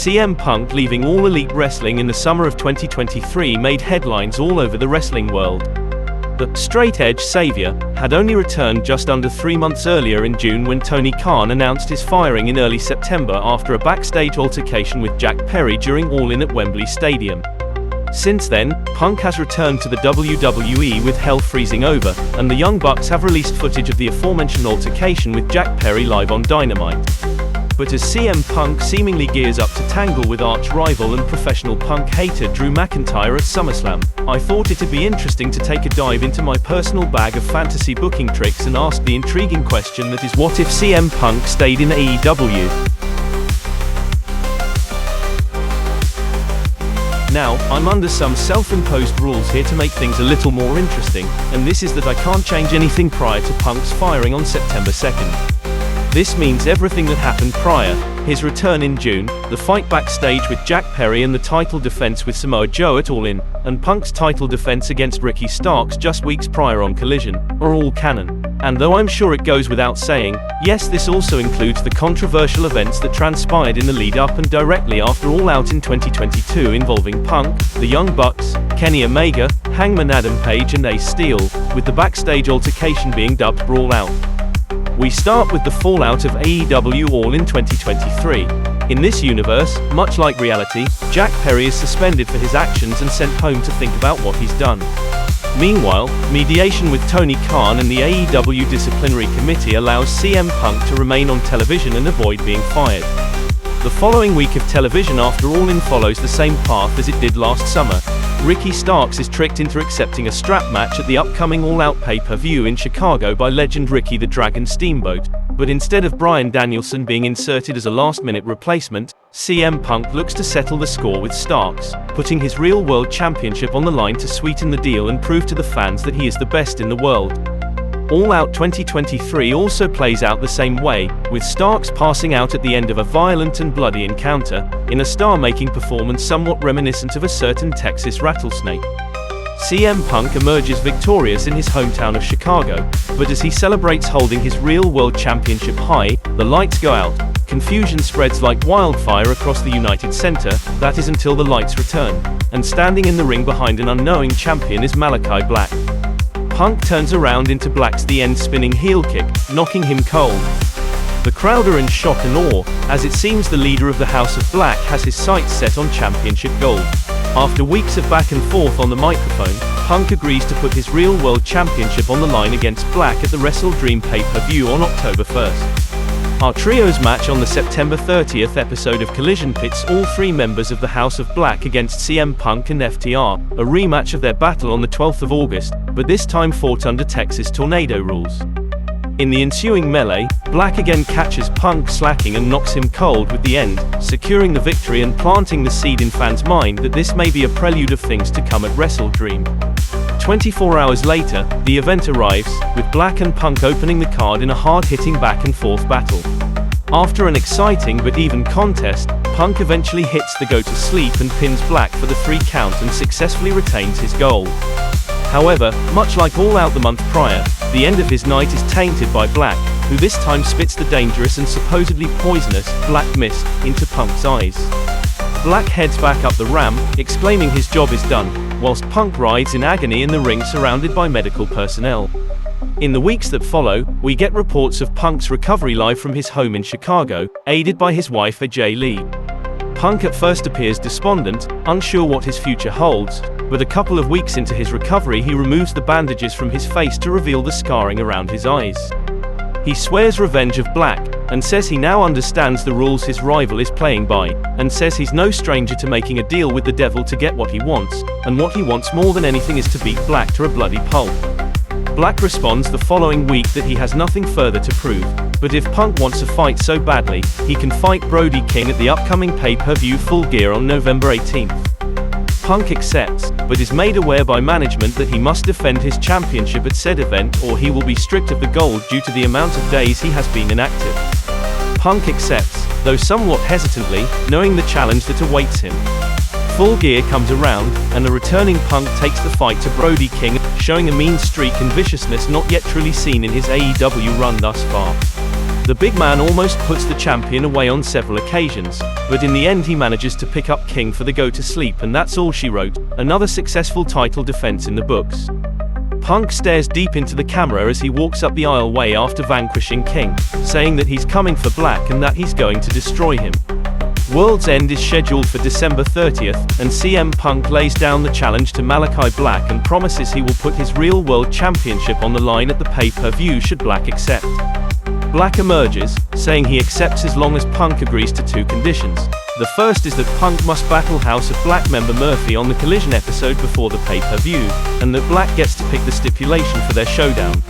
CM Punk leaving All Elite Wrestling in the summer of 2023 made headlines all over the wrestling world. The straight Edge Saviour had only returned just under 3 months earlier in June when Tony Khan announced his firing in early September after a backstage altercation with Jack Perry during All In at Wembley Stadium. Since then, Punk has returned to the WWE with hell freezing over, and the Young Bucks have released footage of the aforementioned altercation with Jack Perry live on Dynamite. But as CM Punk seemingly gears up to tangle with arch-rival and professional Punk-hater Drew McIntyre at SummerSlam, I thought it'd be interesting to take a dive into my personal bag of fantasy booking tricks and ask the intriguing question that is, what if CM Punk stayed in AEW? Now, I'm under some self-imposed rules here to make things a little more interesting, and this is that I can't change anything prior to Punk's firing on September 2nd. This means everything that happened prior, his return in June, the fight backstage with Jack Perry and the title defense with Samoa Joe at All In, and Punk's title defense against Ricky Starks just weeks prior on Collision, are all canon. And though I'm sure it goes without saying, yes, this also includes the controversial events that transpired in the lead up and directly after All Out in 2022 involving Punk, the Young Bucks, Kenny Omega, Hangman Adam Page and Ace Steel, with the backstage altercation being dubbed Brawl Out. We start with the fallout of AEW All in 2023. In this universe, much like reality, Jack Perry is suspended for his actions and sent home to think about what he's done. Meanwhile, mediation with Tony Khan and the AEW Disciplinary Committee allows CM Punk to remain on television and avoid being fired. The following week of television after All In follows the same path as it did last summer. Ricky Starks is tricked into accepting a strap match at the upcoming All Out pay-per-view in Chicago by legend Ricky the Dragon Steamboat, but instead of Bryan Danielson being inserted as a last-minute replacement, CM Punk looks to settle the score with Starks, putting his real world championship on the line to sweeten the deal and prove to the fans that he is the best in the world. All Out 2023 also plays out the same way, with Starks passing out at the end of a violent and bloody encounter, in a star-making performance somewhat reminiscent of a certain Texas rattlesnake. CM Punk emerges victorious in his hometown of Chicago, but as he celebrates holding his real-world championship high, the lights go out. Confusion spreads like wildfire across the United Center, that is until the lights return, and standing in the ring behind an unknowing champion is Malachi Black. Punk turns around into Black's the end-spinning heel kick, knocking him cold. The crowd are in shock and awe, as it seems the leader of the House of Black has his sights set on championship gold. After weeks of back and forth on the microphone, Punk agrees to put his real-world championship on the line against Black at the Wrestle Dream pay-per-view on October 1st. Our Trios match on the September 30th episode of Collision pits all three members of the House of Black against CM Punk and FTR, a rematch of their battle on the 12th of August, but this time fought under Texas Tornado rules. In the ensuing melee, Black again catches Punk slacking and knocks him cold with the end, securing the victory and planting the seed in fans' mind that this may be a prelude of things to come at Wrestle Dream. 24 hours later, the event arrives, with Black and Punk opening the card in a hard-hitting back-and-forth battle. After an exciting but even contest, Punk eventually hits the go-to-sleep and pins Black for the 3 count and successfully retains his gold. However, much like All Out the month prior, the end of his night is tainted by Black, who this time spits the dangerous and supposedly poisonous Black Mist into Punk's eyes. Black heads back up the ramp, exclaiming his job is done, whilst Punk writhes in agony in the ring surrounded by medical personnel. In the weeks that follow, we get reports of Punk's recovery live from his home in Chicago, aided by his wife AJ Lee. Punk at first appears despondent, unsure what his future holds, but a couple of weeks into his recovery he removes the bandages from his face to reveal the scarring around his eyes. He swears revenge of Black, and says he now understands the rules his rival is playing by, and says he's no stranger to making a deal with the devil to get what he wants, and what he wants more than anything is to beat Black to a bloody pulp. Black responds the following week that he has nothing further to prove, but if Punk wants a fight so badly, he can fight Brody King at the upcoming pay-per-view Full Gear on November 18th. Punk accepts, but is made aware by management that he must defend his championship at said event or he will be stripped of the gold due to the amount of days he has been inactive. Punk accepts, though somewhat hesitantly, knowing the challenge that awaits him. Full Gear comes around, and the returning Punk takes the fight to Brody King, showing a mean streak and viciousness not yet truly seen in his AEW run thus far. The big man almost puts the champion away on several occasions, but in the end he manages to pick up King for the go to sleep, and that's all she wrote. Another successful title defense in the books. Punk stares deep into the camera as he walks up the aisleway after vanquishing King, saying that he's coming for Black and that he's going to destroy him. World's End is scheduled for December 30th, and CM Punk lays down the challenge to Malachi Black and promises he will put his real world championship on the line at the pay-per-view should Black accept. Black emerges, saying he accepts as long as Punk agrees to two conditions. The first is that Punk must battle House of Black member Murphy on the Collision episode before the pay-per-view, and that Black gets to pick the stipulation for their showdown.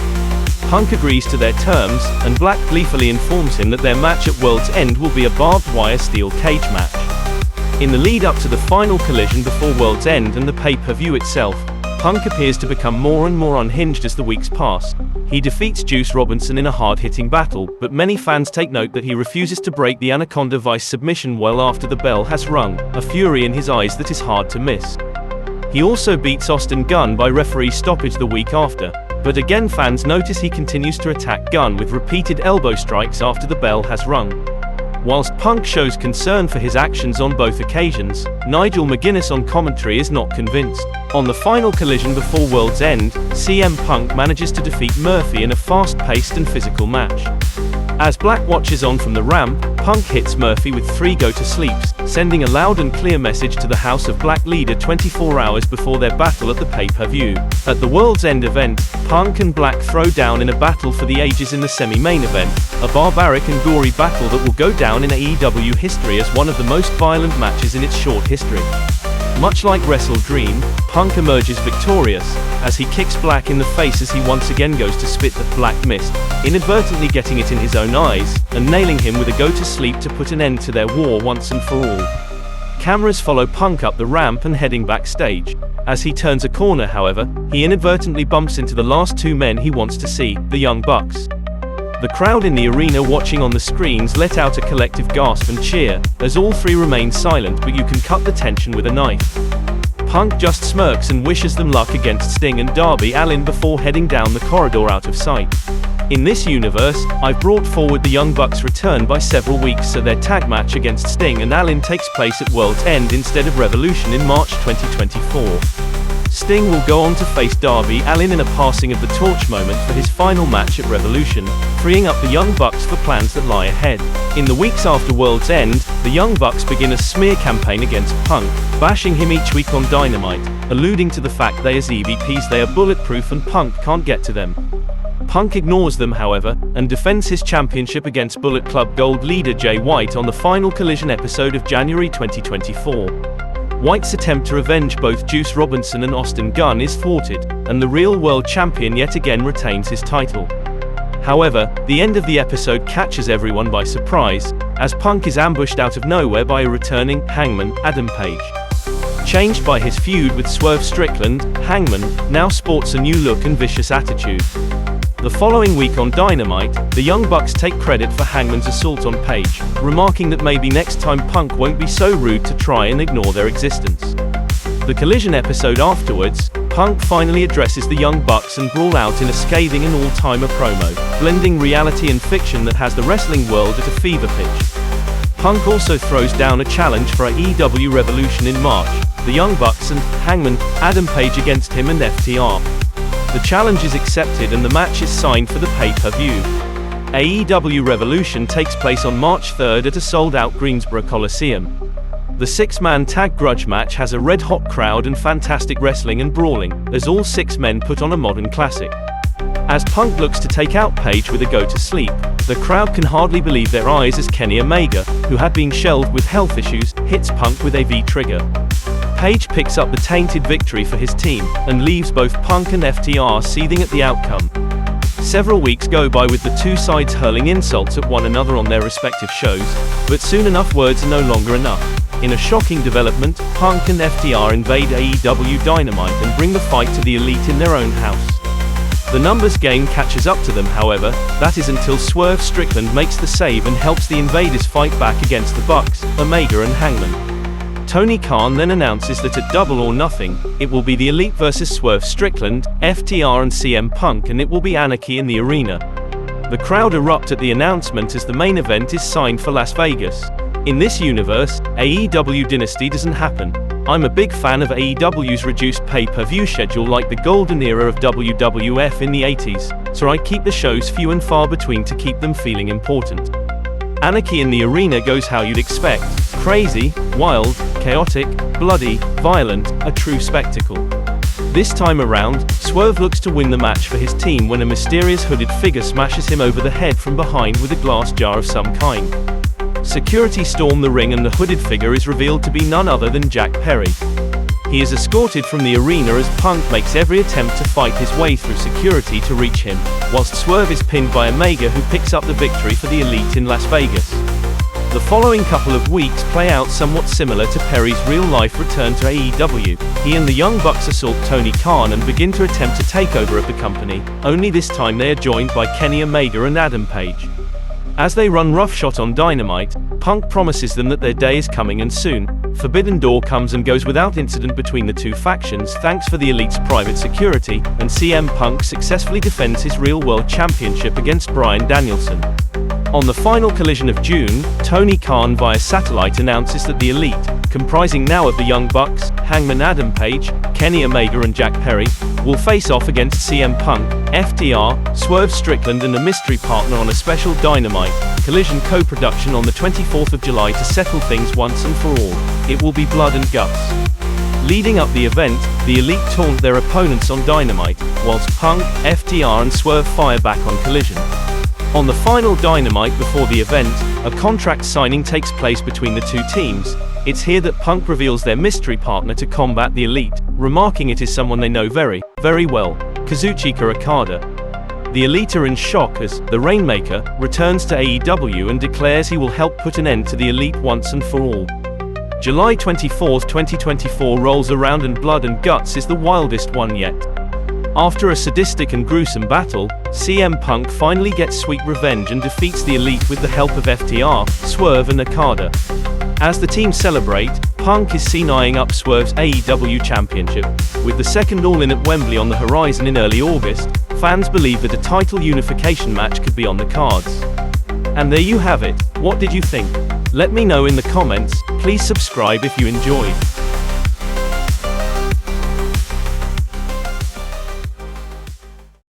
Punk agrees to their terms, and Black gleefully informs him that their match at World's End will be a barbed wire steel cage match. In the lead up to the final collision before World's End and the pay-per-view itself, Punk appears to become more and more unhinged as the weeks pass. He defeats Juice Robinson in a hard-hitting battle, but many fans take note that he refuses to break the Anaconda Vice submission well after the bell has rung, a fury in his eyes that is hard to miss. He also beats Austin Gunn by referee stoppage the week after, but again fans notice he continues to attack Gunn with repeated elbow strikes after the bell has rung. Whilst Punk shows concern for his actions on both occasions, Nigel McGuinness on commentary is not convinced. On the final collision before World's End, CM Punk manages to defeat Murphy in a fast-paced and physical match. As Black watches on from the ramp, Punk hits Murphy with 3 go-to-sleeps, sending a loud and clear message to the House of Black leader 24 hours before their battle at the pay-per-view. At the World's End event, Punk and Black throw down in a battle for the ages in the semi-main event, a barbaric and gory battle that will go down in AEW history as one of the most violent matches in its short history. Much like Wrestle Dream, Punk emerges victorious, as he kicks Black in the face as he once again goes to spit the black mist, inadvertently getting it in his own eyes, and nailing him with a go-to-sleep to put an end to their war once and for all. Cameras follow Punk up the ramp and heading backstage. As he turns a corner, however, he inadvertently bumps into the last 2 men he wants to see, the Young Bucks. The crowd in the arena watching on the screens let out a collective gasp and cheer, as all 3 remain silent, but you can cut the tension with a knife. Punk just smirks and wishes them luck against Sting and Darby Allin before heading down the corridor out of sight. In this universe, I've brought forward the Young Bucks' return by several weeks so their tag match against Sting and Allin takes place at World's End instead of Revolution in March 2024. Sting will go on to face Darby Allin in a passing of the torch moment for his final match at Revolution, freeing up the Young Bucks for plans that lie ahead. In the weeks after World's End, the Young Bucks begin a smear campaign against Punk, bashing him each week on Dynamite, alluding to the fact they as EVPs they are bulletproof and Punk can't get to them. Punk ignores them, however, and defends his championship against Bullet Club Gold leader Jay White on the final Collision episode of January 2024. White's attempt to revenge both Juice Robinson and Austin Gunn is thwarted, and the real world champion yet again retains his title. However, the end of the episode catches everyone by surprise, as Punk is ambushed out of nowhere by a returning Hangman, Adam Page. Changed by his feud with Swerve Strickland, Hangman now sports a new look and vicious attitude. The following week on Dynamite, the Young Bucks take credit for Hangman's assault on Page, remarking that maybe next time Punk won't be so rude to try and ignore their existence. The Collision episode afterwards, Punk finally addresses the Young Bucks and Brawl out in a scathing and all-timer promo, blending reality and fiction that has the wrestling world at a fever pitch. Punk also throws down a challenge for AEW Revolution in March, the Young Bucks and Hangman, Adam Page against him and FTR. The challenge is accepted and the match is signed for the pay-per-view. AEW Revolution takes place on March 3rd at a sold-out Greensboro Coliseum. The 6-man tag grudge match has a red-hot crowd and fantastic wrestling and brawling, as all 6 men put on a modern classic. As Punk looks to take out Page with a go-to-sleep, the crowd can hardly believe their eyes as Kenny Omega, who had been shelved with health issues, hits Punk with a V-trigger. Page picks up the tainted victory for his team, and leaves both Punk and FTR seething at the outcome. Several weeks go by with the 2 sides hurling insults at one another on their respective shows, but soon enough words are no longer enough. In a shocking development, Punk and FTR invade AEW Dynamite and bring the fight to the Elite in their own house. The numbers game catches up to them, however, that is until Swerve Strickland makes the save and helps the invaders fight back against the Bucks, Omega and Hangman. Tony Khan then announces that at Double or Nothing, it will be the Elite versus Swerve Strickland, FTR and CM Punk, and it will be anarchy in the arena. The crowd erupt at the announcement as the main event is signed for Las Vegas. In this universe, AEW Dynasty doesn't happen. I'm a big fan of AEW's reduced pay-per-view schedule like the golden era of WWF in the 80s, so I keep the shows few and far between to keep them feeling important. Anarchy in the arena goes how you'd expect. Crazy, wild, chaotic, bloody, violent, a true spectacle. This time around, Swerve looks to win the match for his team when a mysterious hooded figure smashes him over the head from behind with a glass jar of some kind. Security storm the ring and the hooded figure is revealed to be none other than Jack Perry. He is escorted from the arena as Punk makes every attempt to fight his way through security to reach him, whilst Swerve is pinned by Omega, who picks up the victory for the Elite in Las Vegas. The following couple of weeks play out somewhat similar to Perry's real-life return to AEW. He and the Young Bucks assault Tony Khan and begin to attempt to take over of the company, only this time they are joined by Kenny Omega and Adam Page. As they run roughshod on Dynamite, Punk promises them that their day is coming and soon. Forbidden Door comes and goes without incident between the two factions thanks for the Elite's private security, and CM Punk successfully defends his Real World Championship against Bryan Danielson. On the final Collision of June, Tony Khan via satellite announces that the Elite, comprising now of the Young Bucks, Hangman Adam Page, Kenny Omega and Jack Perry, will face off against CM Punk, FTR, Swerve Strickland and a mystery partner on a special Dynamite Collision co-production on the 24th of July to settle things once and for all. It will be blood and guts. Leading up the event, the Elite taunt their opponents on Dynamite, whilst Punk, FTR and Swerve fire back on Collision. On the final Dynamite before the event, a contract signing takes place between the two teams. It's here that Punk reveals their mystery partner to combat the Elite, remarking it is someone they know very, very well, Kazuchika Okada. The Elite are in shock as the Rainmaker returns to AEW and declares he will help put an end to the Elite once and for all. July 24, 2024 rolls around and blood and guts is the wildest one yet. After a sadistic and gruesome battle, CM Punk finally gets sweet revenge and defeats the Elite with the help of FTR, Swerve and Okada. As the team celebrate, Punk is seen eyeing up Swerve's AEW championship. With the second All-In at Wembley on the horizon in early August, fans believe that a title unification match could be on the cards. And there you have it. What did you think? Let me know in the comments. Please subscribe if you enjoyed.